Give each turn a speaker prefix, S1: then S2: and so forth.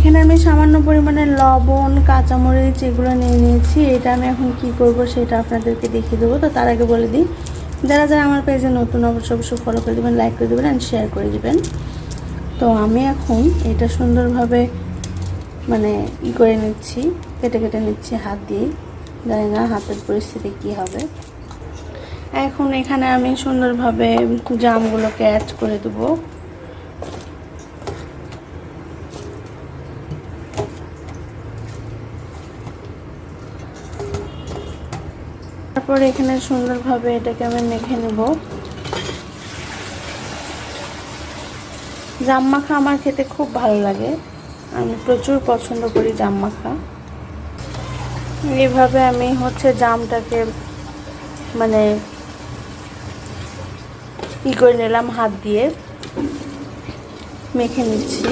S1: এখানে আমি সামান্য পরিমাণে লবণ, কাঁচামরিচ এগুলো নিয়ে নিয়েছি। এটা আমি এখন কি করব সেটা আপনাদেরকে দেখিয়ে দেবো। তো তার আগে বলে দিই, যারা যারা আমার পেজে নতুন অবশ্যই ফলো করে দেবেন, লাইক করে দেবেন অ্যান্ড শেয়ার করে দেবেন। তো আমি এখন এটা সুন্দরভাবে মানে করে নিচ্ছি, কেটে কেটে নিচ্ছি হাত দিয়ে। জানি না হাতের পরিস্থিতি কি হবে। এখন এখানে আমি সুন্দরভাবে জামগুলোকে অ্যাড করে দেবো। তারপর এখানে সুন্দরভাবে এটাকে আমি মেখে নেব। জাম মাখা আমার খেতে খুব ভালো লাগে, আমি প্রচুর পছন্দ করি জাম মাখা। এইভাবে আমি জামটাকে মানে করে নিলাম, হাত দিয়ে মেখে নিচ্ছি।